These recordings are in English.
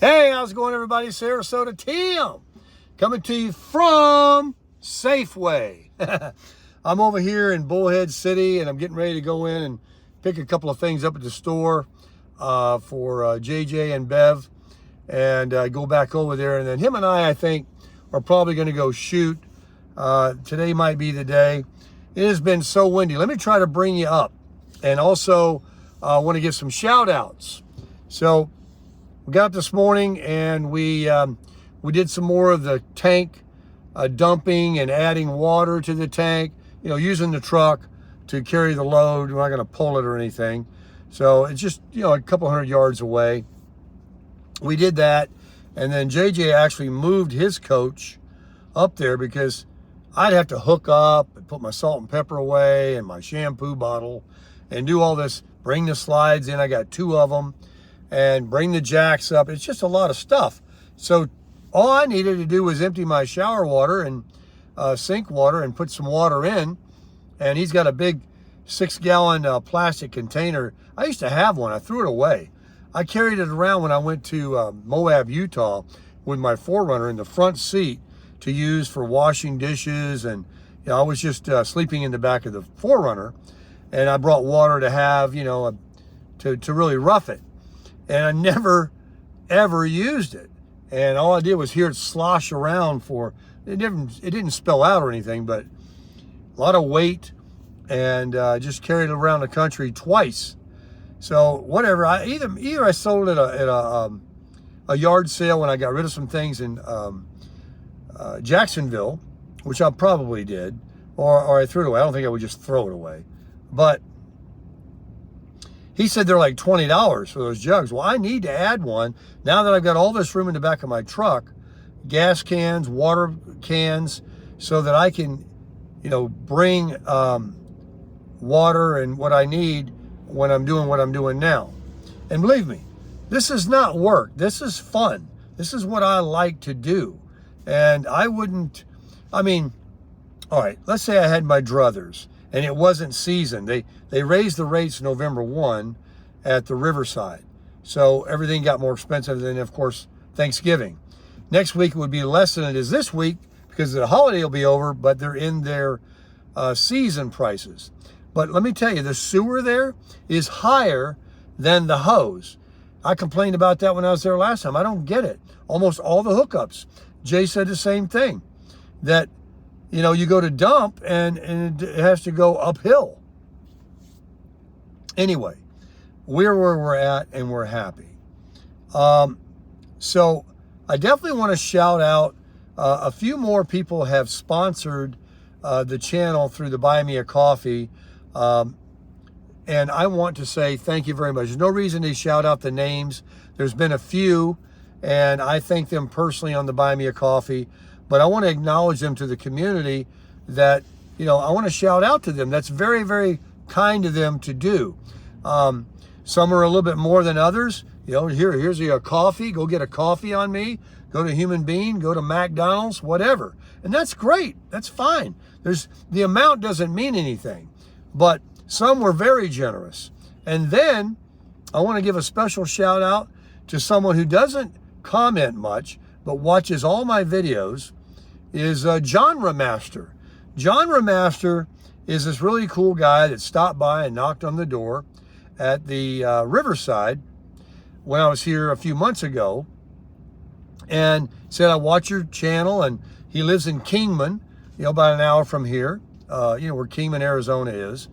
Hey, how's it going, everybody? Sarasota Tim coming to you from Safeway. I'm over here in Bullhead City, and I'm getting ready to go in and pick a couple of things up at the store for JJ and Bev, and go back over there. And then him and I think, are probably going to go shoot. Today might be the day. It has been so windy. Let me try to bring you up, and also want to give some shout outs. So we got this morning, and we did some more of the tank dumping and adding water to the tank, using the truck to carry the load. We're not going to pull it or anything. So it's just, a couple hundred yards away. We did that, and then JJ actually moved his coach up there because I'd have to hook up and put my salt and pepper away and my shampoo bottle and do all this, bring the slides in. I got 2 of them. And bring the jacks up. It's just a lot of stuff. So all I needed to do was empty my shower water and sink water and put some water in. And he's got a big 6-gallon plastic container. I used to have one. I threw it away. I carried it around when I went to Moab, Utah with my 4Runner in the front seat to use for washing dishes. And I was just sleeping in the back of the 4Runner. And I brought water to have, to really rough it. And I never, ever used it. And all I did was hear it slosh around it didn't spill out or anything, but a lot of weight, and just carried it around the country twice. So whatever, either I sold it at a yard sale when I got rid of some things in Jacksonville, which I probably did, or I threw it away. I don't think I would just throw it away. But he said they're like $20 for those jugs. Well, I need to add one now that I've got all this room in the back of my truck, gas cans, water cans, so that I can, bring water and what I need when I'm doing what I'm doing now. And believe me, this is not work. This is fun. This is what I like to do. And all right, let's say I had my druthers and it wasn't seasoned. They raised the rates November 1 at the Riverside. So everything got more expensive than, of course, Thanksgiving. Next week would be less than it is this week because the holiday will be over, but they're in their season prices. But let me tell you, the sewer there is higher than the hose. I complained about that when I was there last time. I don't get it. Almost all the hookups. Jay said the same thing, that you go to dump and it has to go uphill. Anyway, we're where we're at and we're happy. So I definitely want to shout out a few more people have sponsored the channel through the Buy Me a Coffee. And I want to say thank you very much. There's no reason to shout out the names. There's been a few, and I thank them personally on the Buy Me a Coffee. But I want to acknowledge them to the community that, I want to shout out to them. That's very, very kind of them to do. Some are a little bit more than others. Here's a coffee. Go get a coffee on me. Go to Human Bean. Go to McDonald's, whatever. And that's great. That's fine. The amount doesn't mean anything. But some were very generous. And then I want to give a special shout out to someone who doesn't comment much, but watches all my videos, is Genre Master. Genre Master is this really cool guy that stopped by and knocked on the door at the Riverside when I was here a few months ago, and said, I watch your channel, and he lives in Kingman, about an hour from here, where Kingman, Arizona is.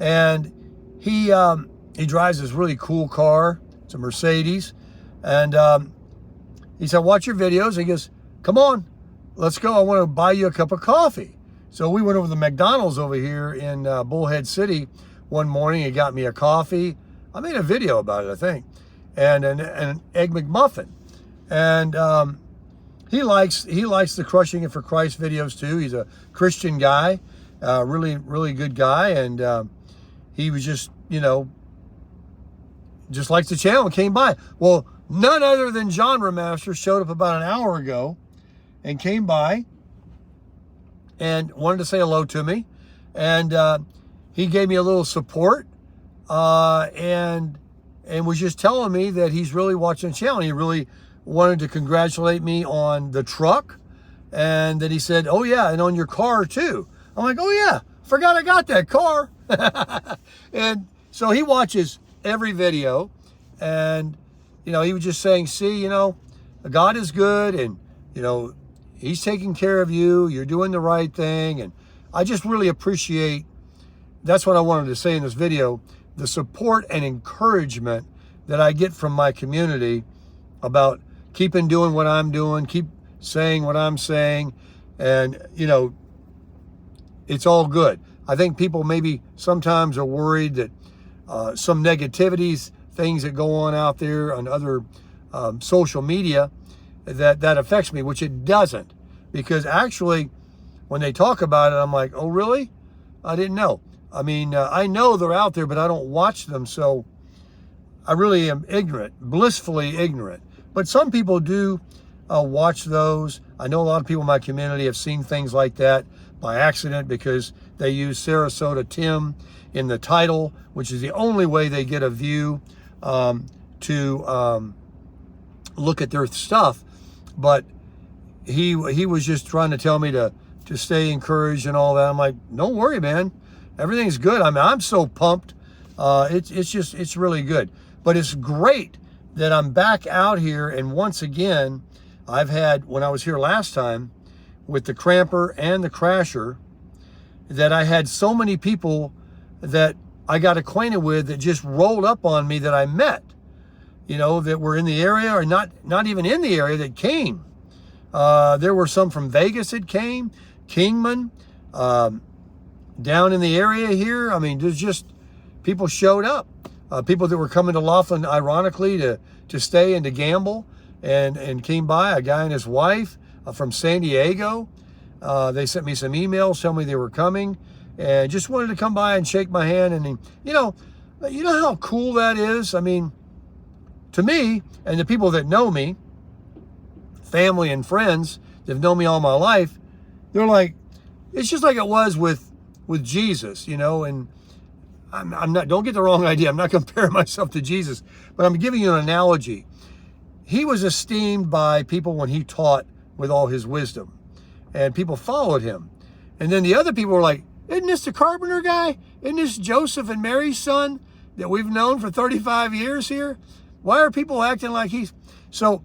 And he drives this really cool car. It's a Mercedes. And he said, watch your videos. He goes, come on, let's go. I want to buy you a cup of coffee. So we went over to the McDonald's over here in Bullhead City one morning. He got me a coffee. I made a video about it, I think. And an Egg McMuffin. And he likes the Crushing It for Christ videos too. He's a Christian guy, really, really good guy. And he was just likes the channel and came by. Well, none other than Genre Master showed up about an hour ago and came by and wanted to say hello to me. And he gave me a little support and was just telling me that he's really watching the channel. He really wanted to congratulate me on the truck. And then he said, oh yeah, and on your car too. I'm like, oh yeah, forgot I got that car. And so he watches every video, and, you know, he was just saying, see, you know, God is good, and, you know, he's taking care of you. You're doing the right thing. And I just really appreciate, that's what I wanted to say in this video, the support and encouragement that I get from my community about keeping doing what I'm doing, keep saying what I'm saying, and, you know, it's all good. I think people maybe sometimes are worried that some negativities, things that go on out there on other social media, that affects me, which it doesn't. Because actually, when they talk about it, I'm like, oh, really? I didn't know. I mean, I know they're out there, but I don't watch them, so I really am ignorant, blissfully ignorant. But some people do watch those. I know a lot of people in my community have seen things like that by accident because they use Sarasota Tim in the title, which is the only way they get a view to look at their stuff. But he was just trying to tell me to stay encouraged and all that. I'm like, don't worry, man. Everything's good. I mean, I'm so pumped. It's really good. But it's great that I'm back out here. And once again, I've had, when I was here last time with the Cramper and the Crasher, that I had so many people that I got acquainted with that just rolled up on me that I met, you know, that were in the area or not even in the area that came. There were some from Vegas that came, Kingman, down in the area here. I mean, there's just, people showed up. People that were coming to Laughlin, ironically, to stay and to gamble, and came by, a guy and his wife from San Diego. They sent me some emails telling me they were coming and just wanted to come by and shake my hand. And, you know how cool that is? I mean, to me, and the people that know me, family and friends that have known me all my life, they're like, it's just like it was with Jesus, you know. And I'm not, don't get the wrong idea, I'm not comparing myself to Jesus, but I'm giving you an analogy. He was esteemed by people when he taught with all his wisdom, and people followed him. And then the other people were like, isn't this the carpenter guy? Isn't this Joseph and Mary's son that we've known for 35 years here? Why are people acting like he's... So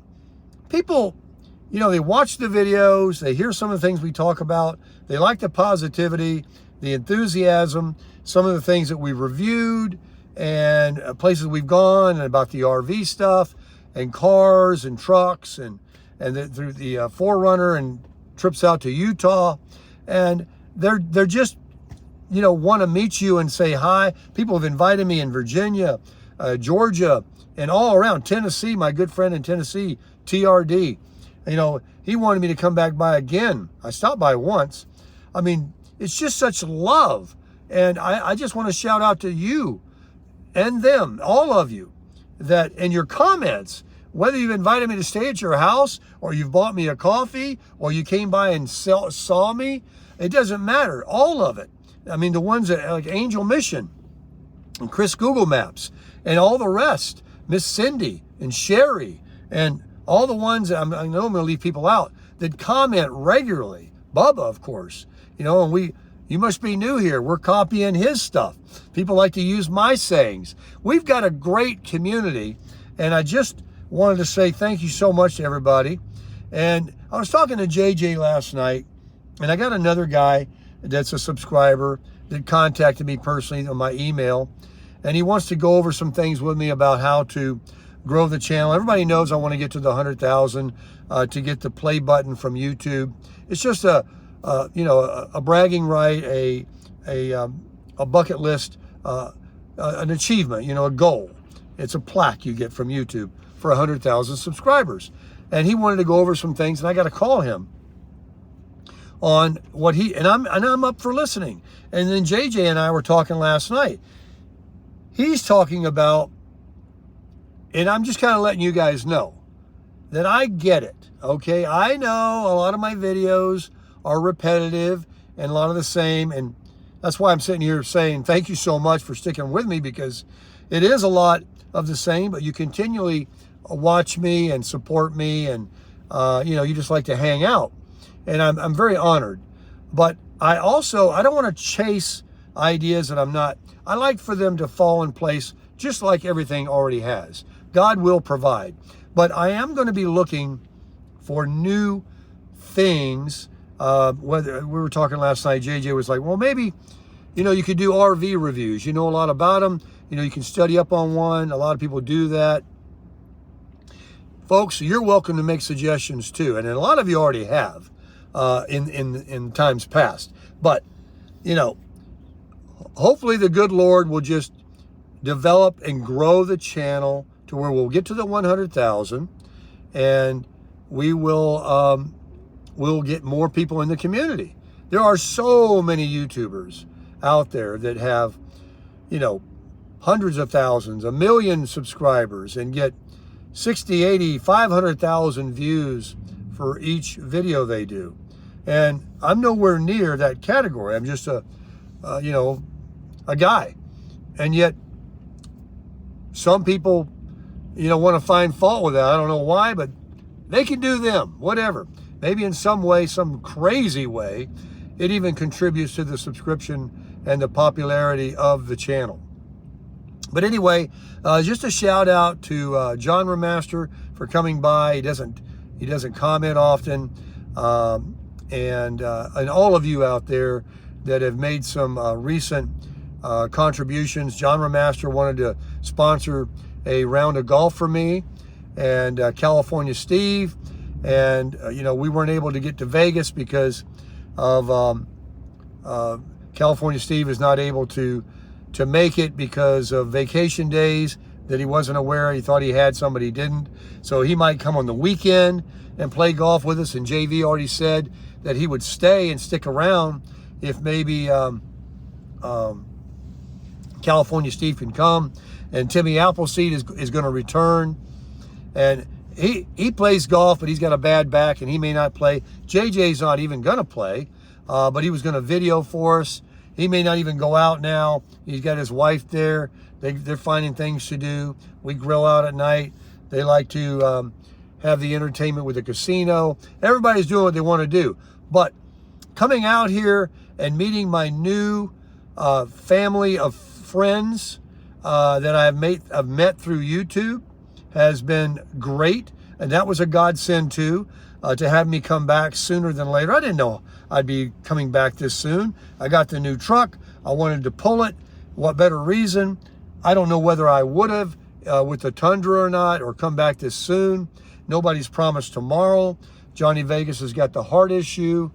people, you know, they watch the videos, they hear some of the things we talk about, they like the positivity, the enthusiasm, some of the things that we've reviewed, and places we've gone, and about the RV stuff, and cars and trucks, and through the Forerunner and trips out to Utah. And they're just, you know, want to meet you and say hi. People have invited me in Virginia, Georgia, and all around Tennessee. My good friend in Tennessee, TRD, you know, he wanted me to come back by again. I stopped by once. I mean, it's just such love. And I just want to shout out to you and them, all of you, that in your comments, whether you've invited me to stay at your house, or you've bought me a coffee, or you came by and saw me, it doesn't matter. All of it. I mean, the ones that like Angel Mission and Chris Google Maps and all the rest, Miss Cindy and Sherry, and all the ones that I know I'm going to leave people out that comment regularly. Bubba, of course, you know, and you must be new here. We're copying his stuff. People like to use my sayings. We've got a great community, and I just wanted to say thank you so much to everybody. And I was talking to JJ last night, and I got another guy that's a subscriber that contacted me personally on my email, and he wants to go over some things with me about how to grow the channel. Everybody knows I want to get to the 100,000 to get the play button from YouTube. It's just a bragging right, a bucket list, an achievement, you know, a goal. It's a plaque you get from YouTube for 100,000 subscribers. And he wanted to go over some things, and I got to call him on what I'm up for listening. And then JJ and I were talking last night. He's talking about, and I'm just kind of letting you guys know that I get it, okay? I know a lot of my videos are repetitive and a lot of the same, and that's why I'm sitting here saying thank you so much for sticking with me, because it is a lot of the same, but you continually watch me and support me, and you just like to hang out. And I'm very honored. But I don't want to chase ideas that I'm not. I like for them to fall in place just like everything already has. God will provide. But I am going to be looking for new things. Whether we were talking last night, JJ was like, well, maybe, you could do RV reviews. You know a lot about them. You can study up on one. A lot of people do that. Folks, you're welcome to make suggestions too. And a lot of you already have in times past. But, hopefully the good Lord will just develop and grow the channel to where we'll get to the 100,000, and we will we'll get more people in the community. There are so many YouTubers out there that have, hundreds of thousands, 1 million subscribers, and get 60, 80, 500,000 views for each video they do. And I'm nowhere near that category. I'm just a guy. And yet some people, want to find fault with that. I don't know why, but they can do them, whatever. Maybe in some way, some crazy way, it even contributes to the subscription and the popularity of the channel. But anyway, just a shout out to John Remaster for coming by. He doesn't comment often, and all of you out there that have made some recent contributions. John Remaster wanted to sponsor a round of golf for me, and California Steve, and we weren't able to get to Vegas because of California Steve is not able to make it because of vacation days that he wasn't aware. He thought he had somebody, he didn't. So he might come on the weekend and play golf with us. And JV already said that he would stay and stick around if maybe California Steve can come. And Timmy Appleseed is going to return. And he plays golf, but he's got a bad back and he may not play. JJ's not even going to play, but he was going to video for us. He may not even go out now. He's got his wife there. They're finding things to do. We grill out at night. They like to have the entertainment with the casino. Everybody's doing what they want to do. But coming out here and meeting my new family of friends that I've met through YouTube has been great. And that was a godsend too, to have me come back sooner than later. I didn't know I'd be coming back this soon. I got the new truck. I wanted to pull it. What better reason? I don't know whether I would have with the Tundra or not, or come back this soon. Nobody's promised tomorrow. Johnny Vegas has got the heart issue.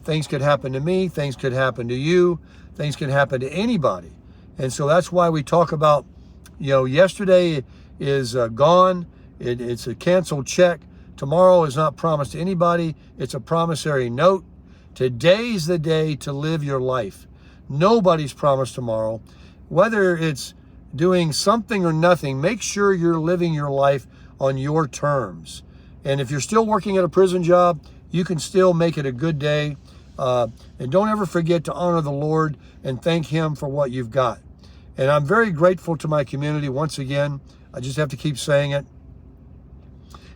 Things could happen to me. Things could happen to you. Things can happen to anybody. And so that's why we talk about, yesterday is gone. It's a canceled check. Tomorrow is not promised to anybody. It's a promissory note. Today's the day to live your life. Nobody's promised tomorrow. Whether it's doing something or nothing, make sure you're living your life on your terms. And if you're still working at a prison job, you can still make it a good day. And don't ever forget to honor the Lord and thank Him for what you've got. And I'm very grateful to my community once again. I just have to keep saying it,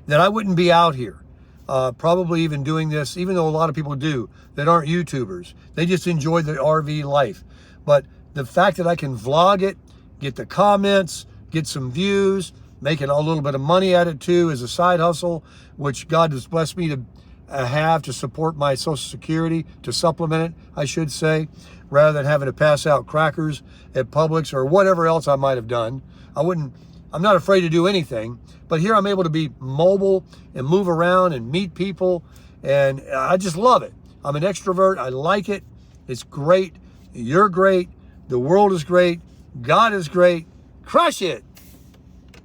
that I wouldn't be out here probably even doing this, even though a lot of people do that aren't YouTubers. They just enjoy the RV life. But the fact that I can vlog it, get the comments, get some views, making a little bit of money at it too as a side hustle, which God has blessed me to have to support my Social Security, to supplement it, I should say, rather than having to pass out crackers at Publix or whatever else I might have done. I'm not afraid to do anything, but here I'm able to be mobile and move around and meet people, and I just love it. I'm an extrovert. I like it. It's great. You're great. The world is great. God is great. Crush it.